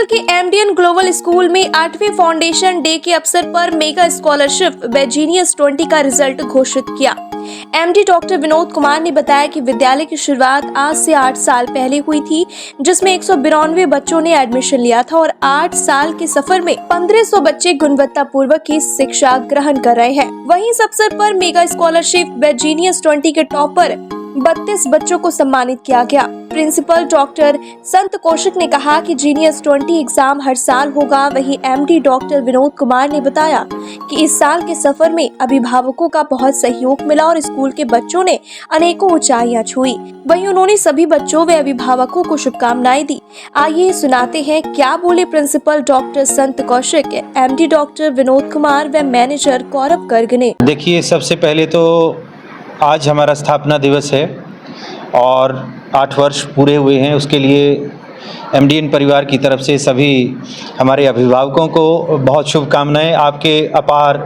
के एमडीएन global school में 8वें foundation day के अवसर पर मेगा स्कॉलरशिप व जीनियस 20 का रिजल्ट घोषित किया। एमडी डॉक्टर विनोद कुमार ने बताया कि विद्यालय की शुरुआत आज से 8 साल पहले हुई थी, जिसमें 192 बच्चों ने एडमिशन लिया था और 8 साल के सफर में 1500 बच्चे गुणवत्तापूर्वक की शिक्षा ग्रहण कर रहे हैं। वहीं इस अवसर पर मेगा स्कॉलरशिप व जीनियस 20 के टॉपर 32 बच्चों को सम्मानित किया गया। प्रिंसिपल डॉक्टर संत कौशिक ने कहा कि जीनियस 20 एग्जाम हर साल होगा। वहीं एमडी डॉक्टर विनोद कुमार ने बताया कि इस साल के सफर में अभिभावकों का बहुत सहयोग मिला और स्कूल के बच्चों ने अनेकों ऊंचाइयां छुई। वहीं उन्होंने सभी बच्चों व अभिभावकों को शुभकामनाएं दी। आइए सुनाते हैं क्या बोले प्रिंसिपल डॉक्टर संत कौशिक, एमडी डॉक्टर विनोद कुमार व मैनेजर गौरव गर्ग ने। देखिए, सबसे पहले तो आज हमारा स्थापना दिवस है और 8 वर्ष पूरे हुए हैं। उसके लिए एमडीएन परिवार की तरफ से सभी हमारे अभिभावकों को बहुत शुभकामनाएं, आपके अपार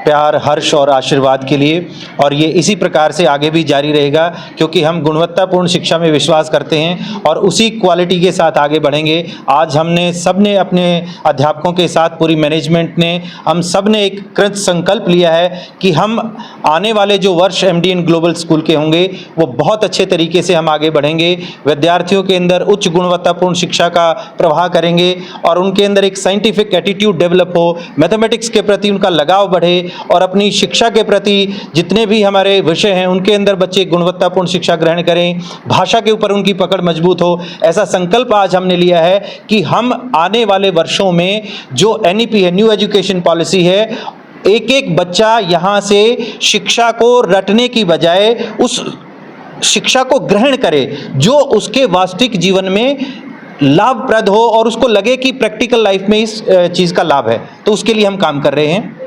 प्यार, हर्ष और आशीर्वाद के लिए। और ये इसी प्रकार से आगे भी जारी रहेगा, क्योंकि हम गुणवत्तापूर्ण शिक्षा में विश्वास करते हैं और उसी क्वालिटी के साथ आगे बढ़ेंगे। आज हमने सबने अपने अध्यापकों के साथ, पूरी मैनेजमेंट ने, हम सब ने एक कृत संकल्प लिया है कि हम आने वाले जो वर्ष एमडीएन ग्लोबल स्कूल के होंगे वो बहुत अच्छे तरीके से हम आगे बढ़ेंगे। विद्यार्थियों के अंदर उच्च गुणवत्तापूर्ण शिक्षा का प्रवाह करेंगे और उनके अंदर एक साइंटिफिक एटीट्यूड डेवलप हो, मैथमेटिक्स के प्रति उनका लगाव बढ़े और अपनी शिक्षा के प्रति जितने भी हमारे विषय हैं उनके अंदर बच्चे गुणवत्तापूर्ण शिक्षा ग्रहण करें, भाषा के ऊपर उनकी पकड़ मजबूत हो। ऐसा संकल्प आज हमने लिया है कि हम आने वाले वर्षों में जो एनईपी है, न्यू एजुकेशन पॉलिसी है, एक एक बच्चा यहाँ से शिक्षा को रटने की बजाय उस शिक्षा को ग्रहण करे जो उसके वास्तविक जीवन में लाभप्रद हो और उसको लगे कि प्रैक्टिकल लाइफ में इस चीज़ का लाभ है। तो उसके लिए हम काम कर रहे हैं।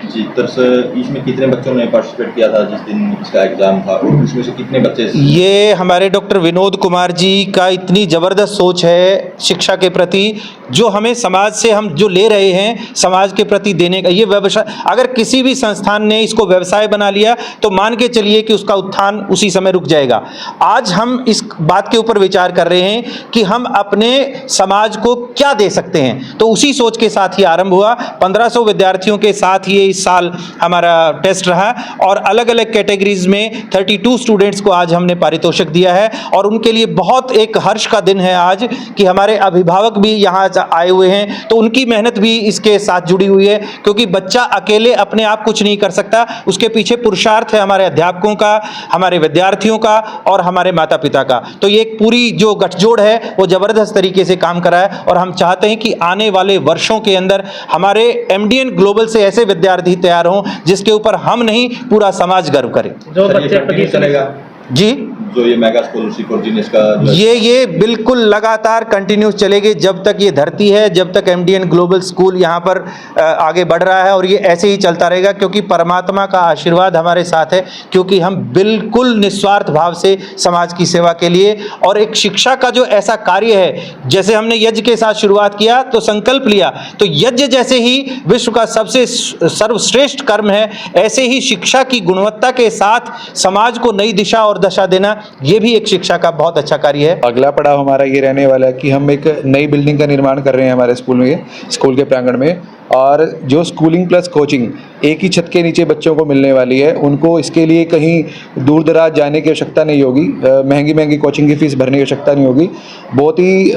जी, दरअसल इसमें कितने बच्चों ने पार्टिसिपेट किया था जिस दिन इसका एग्जाम था, और इसमें से कितने बच्चे? ये हमारे डॉक्टर विनोद कुमार जी का इतनी ज़बरदस्त सोच है शिक्षा के प्रति, जो हमें समाज से हम जो ले रहे हैं समाज के प्रति देने का। ये व्यवसाय, अगर किसी भी संस्थान ने इसको व्यवसाय बना लिया तो मान के चलिए कि उसका उत्थान उसी समय रुक जाएगा। आज हम इस बात के ऊपर विचार कर रहे हैं कि हम अपने समाज को क्या दे सकते हैं, तो उसी सोच के साथ ही आरंभ हुआ। 1500 विद्यार्थियों के साथ ये इस साल हमारा टेस्ट रहा और अलग अलग कैटेगरीज में 32 स्टूडेंट्स को आज हमने पारितोषिक दिया है। और उनके लिए बहुत एक हर्ष का दिन है आज कि हमारे अभिभावक भी यहाँ आए हुए हैं, तो उनकी मेहनत भी इसके साथ जुड़ी हुई है, क्योंकि बच्चा अकेले अपने आप कुछ नहीं कर सकता। उसके पीछे पुरुषार्थ है हमारे अध्यापकों का, हमारे विद्यार्थियों का और हमारे माता पिता का। तो ये एक पूरी जो गठजोड़ है वो जबरदस्त तरीके से काम कर रहा है और हम चाहते हैं कि आने वाले वर्षों के अंदर हमारे एमडीएन ग्लोबल से ऐसे विद्यार्थी तैयार हों जिसके ऊपर हम नहीं पूरा समाज गर्व करे। जो बच्चे चलेगा जी, जो ये मेगा स्कॉलरशिप और जीनियस का ये बिल्कुल लगातार कंटिन्यूस चलेगी जब तक ये धरती है, जब तक एमडीएन ग्लोबल स्कूल यहाँ पर आगे बढ़ रहा है, और ये ऐसे ही चलता रहेगा क्योंकि परमात्मा का आशीर्वाद हमारे साथ है, क्योंकि हम बिल्कुल निस्वार्थ भाव से समाज की सेवा के लिए। और एक शिक्षा का जो ऐसा कार्य है, जैसे हमने यज्ञ के साथ शुरुआत किया तो संकल्प लिया, तो यज्ञ जैसे ही विश्व का सबसे सर्वश्रेष्ठ कर्म है, ऐसे ही शिक्षा की गुणवत्ता के साथ समाज को नई दिशा और दशा देना, ये भी एक शिक्षा का बहुत अच्छा कार्य है। अगला पड़ाव हमारा ये रहने वाला है कि हम एक नई बिल्डिंग का निर्माण कर रहे हैं हमारे स्कूल में, स्कूल के प्रांगण में, और जो स्कूलिंग प्लस कोचिंग एक ही छत के नीचे बच्चों को मिलने वाली है, उनको इसके लिए कहीं दूर दराज जाने की आवश्यकता नहीं होगी, महंगी कोचिंग की फ़ीस भरने की आवश्यकता नहीं होगी। बहुत ही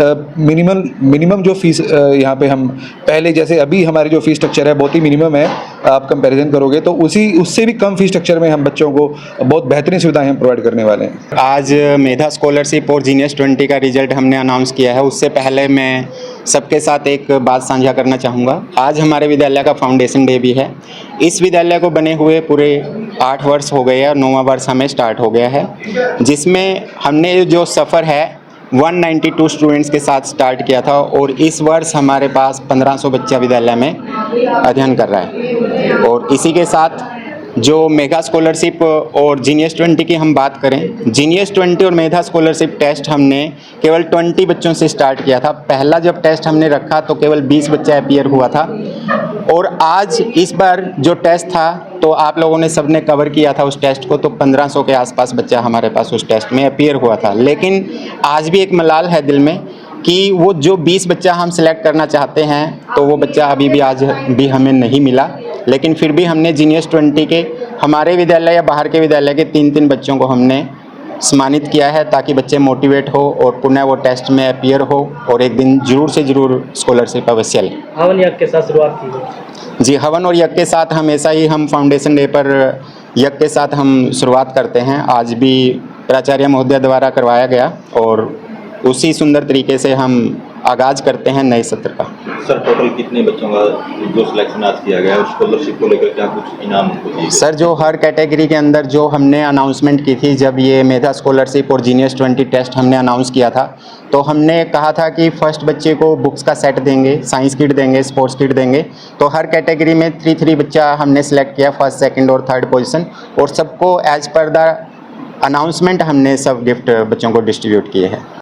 मिनिमम जो फीस यहाँ पे हम पहले, जैसे अभी हमारी जो फीस स्ट्रक्चर है बहुत ही मिनिमम है, आप कंपैरिजन करोगे तो उससे भी कम फीस स्ट्रक्चर में हम बच्चों को बहुत बेहतरीन सुविधाएं हम प्रोवाइड करने वाले हैं। आज मेधा स्कॉलरशिप और जीनियस 20 का रिजल्ट हमने अनाउंस किया है। उससे पहले मैं सबके साथ एक बात साझा करना चाहूँगा। आज हमारे विद्यालय का फाउंडेशन डे भी है। इस विद्यालय को बने हुए पूरे 8 वर्ष हो गए हैं और 9वां वर्ष हमें स्टार्ट हो गया है, जिसमें हमने जो सफ़र है 192 स्टूडेंट्स के साथ स्टार्ट किया था और इस वर्ष हमारे पास 1500 बच्चा विद्यालय में अध्ययन कर रहा है। और इसी के साथ जो मेगा स्कॉलरशिप और जीनियस 20 की हम बात करें, जीनियस 20 और मेधा स्कॉलरशिप टेस्ट हमने केवल 20 बच्चों से स्टार्ट किया था। पहला जब टेस्ट हमने रखा तो केवल 20 बच्चा अपीयर हुआ था, और आज इस बार जो टेस्ट था तो आप लोगों ने सबने कवर किया था उस टेस्ट को, तो 1500 के आसपास बच्चा हमारे पास उस टेस्ट में अपीयर हुआ था। लेकिन आज भी एक मलाल है दिल में कि वो जो 20 बच्चा हम सिलेक्ट करना चाहते हैं तो वो बच्चा अभी भी आज भी हमें नहीं मिला, लेकिन फिर भी हमने जीनियस 20 के हमारे विद्यालय या बाहर के विद्यालय के 3-3 बच्चों को हमने सम्मानित किया है, ताकि बच्चे मोटिवेट हो और पुनः वो टेस्ट में अपीयर हो और एक दिन जरूर से जरूर स्कॉलरशिप अवश्य लें। हवन यज्ञ के साथ शुरुआत की गई। जी, हवन और यज्ञ के साथ हमेशा ही हम फाउंडेशन डे पर यज्ञ के साथ हम शुरुआत करते हैं। आज भी प्राचार्य महोदय द्वारा करवाया गया और उसी सुंदर तरीके से हम आगाज़ करते हैं नए सत्र का। सर टोटल कितने बच्चों का जो सिलेक्शन आज किया गया है और स्कॉलरशिप को लेकर क्या कुछ इनाम उनको दिए गए? सर, जो हर कैटेगरी के अंदर जो हमने अनाउंसमेंट की थी, जब ये मेधा स्कॉलरशिप और जीनियस 20 टेस्ट हमने अनाउंस किया था, तो हमने कहा था कि फर्स्ट बच्चे को बुक्स का सेट देंगे, साइंस किट देंगे, स्पोर्ट्स किट देंगे। तो हर कैटेगरी में 3-3 बच्चा हमने सेलेक्ट किया, फर्स्ट, सेकंड और थर्ड पोजीशन, और सबको एज पर द अनाउंसमेंट हमने सब गिफ्ट बच्चों को डिस्ट्रीब्यूट किए हैं।